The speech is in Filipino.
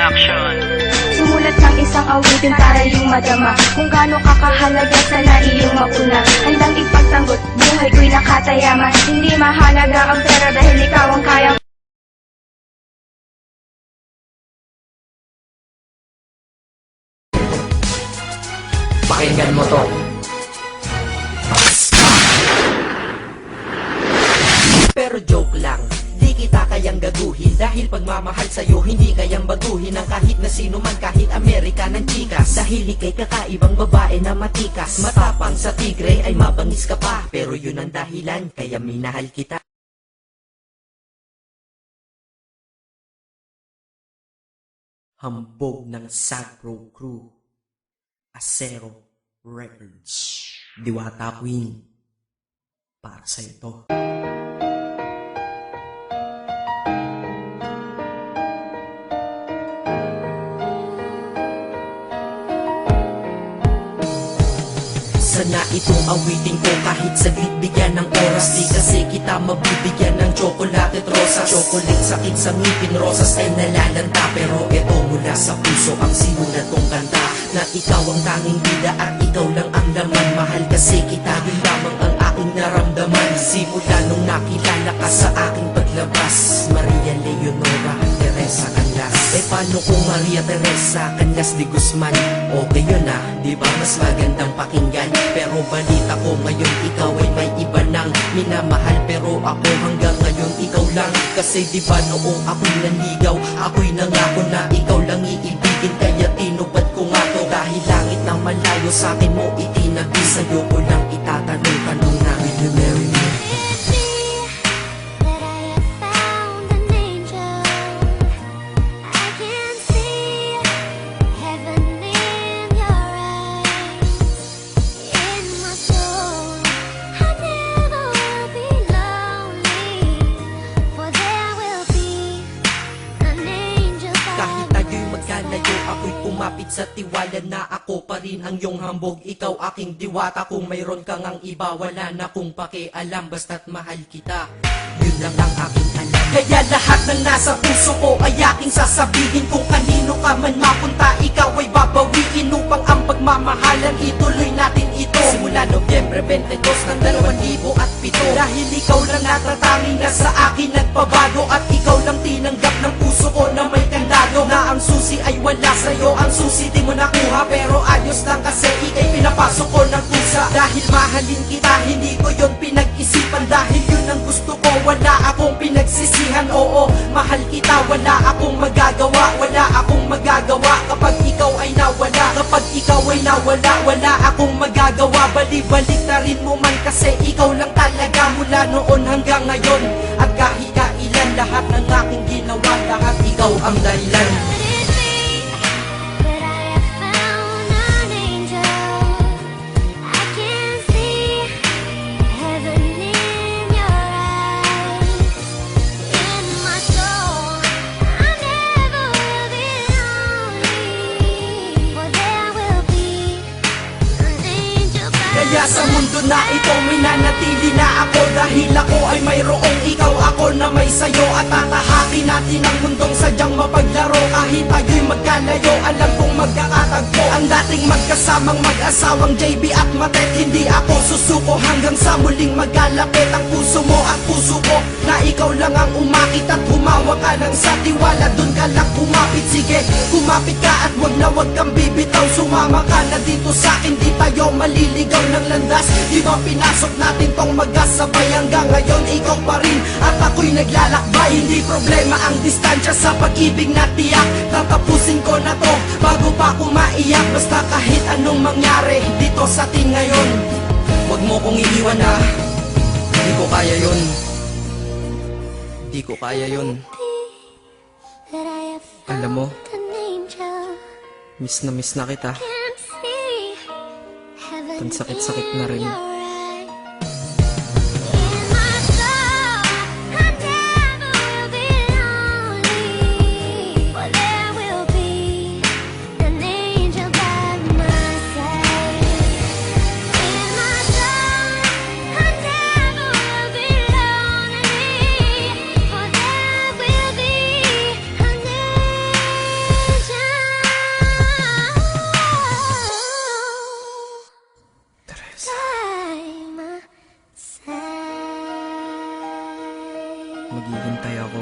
Production. Sumulat ng isang awitin para iyong madama kung gaano kakahalaga sana iyong mapuna. Handang ipagtanggol, buhay ko'y nakatayaman. Hindi mahalaga ang pera dahil ikaw ang kayang. Pakinggan mo to. Pero joke lang, di kita kayang gaguhin. Dahil pagmamahal sa'yo, hindi kayang baguhin ng kahit na sino man, kahit Amerika ng chikas. Dahil ikay kakaibang babae na matikas. Matapang sa tigre ay mabangis ka pa, pero yun ang dahilan, kaya minahal kita. Hambog ng Sagro Crew, Acero Records, Diwata Queen, para sa ito. Sana itong awitin ko kahit saglit bigyan ng oras. Di kasi kita mabibigyan ng tsokolate at rosas. Chocolate sakit sa ngipin, rosas ay nalalanta. Pero eto mula sa puso ang simulat kong kanta, na ikaw ang tanging bida at ikaw lang ang laman. Mahal kasi kita, yun lamang ang aking naramdaman. Simula nung nakilala ka sa aking paglabas. Maria Leonora Teresa Canlas. Paano kung Maria Teresa Canlas de Guzman? Okay yun ah, di ba mas magandang pakinggan? Pero balita ko ngayon ikaw ay may iba nang minamahal. Pero ako hanggang ngayon ikaw lang. Kasi di ba noong ako'y nanligaw, ako'y nangako na ikaw lang iibigin. Kaya tinupad ko nga to, dahil langit na malayo sa akin mo itinabi. Sa'yo ko lang itatanong na, will you marry me? Kumapit sa tiwala na ako pa rin ang iyong hambog. Ikaw aking diwata, kung mayroon kang ang iba, wala na kung pakialam, basta't mahal kita. Yun lang ang aking alam. Kaya lahat ng nasa puso ko ay aking sasabihin. Kung kanino ka man mapunta, ikaw ay babawiin. Upang ang pagmamahalan ituloy natin ito. Simula Nobyembre 22 ng 2007. Dahil ikaw lang natatanging na sa akin nagpabago. At ikaw lang tinanggap ng puso ko na may kandado. Na ang susi ay wala sa'yo, ang susi di mo nakuha. Pero ayos lang kasi ikay pinapasok ko ng pusa. Dahil mahalin kita, hindi ko yon pinag-isipan. Dahil yun ang gusto ko, wala akong pinagsisihan. Oo, mahal kita, wala akong magagawa. Wala akong magagawa kapag ikaw ay nawala. Kapag ikaw ay nawala, wala akong magagawa. Balik-balik na rin mo man kasi ikaw lang talaga. Mula noon hanggang ngayon, at kahit kailan, lahat ng aking ginawa, lahat ikaw ang dahilan. Kaya sa mundo na ito may nanatili na ako. Dahil ako ay mayroong ikaw, ako na may sayo. At tatahakin natin ang mundong sadyang mapaglaro. Kahit tayo'y magkalayo, alam kong magkakatagpo. Ang dating magkasamang mag-asawang JB at Matet. Hindi ako susuko hanggang sa muling magkalapit. Ang puso mo at puso ko, na ikaw lang ang umakit. At humawa ka ng sa tiwala, dun ka lang kumapit. Sige, kumapit ka at wag na wag kang bibitaw. Sumama ka na dito sa akin, di tayo maliligaw ng landas. Di ba pinasok natin tong magkasabay? Hanggang ngayon ikaw pa rin at ako'y naglalakbay. Hindi problema ang distansya sa pag-ibig na tiyak. Tatapusin ko na to bago pa ako maiyak. Basta kahit anong mangyari dito sa atin ngayon, wag mo kong iiwan na. Di ko kaya yun. Di ko kaya yun. Alam mo, miss na kita. Ang sakit-sakit na rin. maghihintay ako.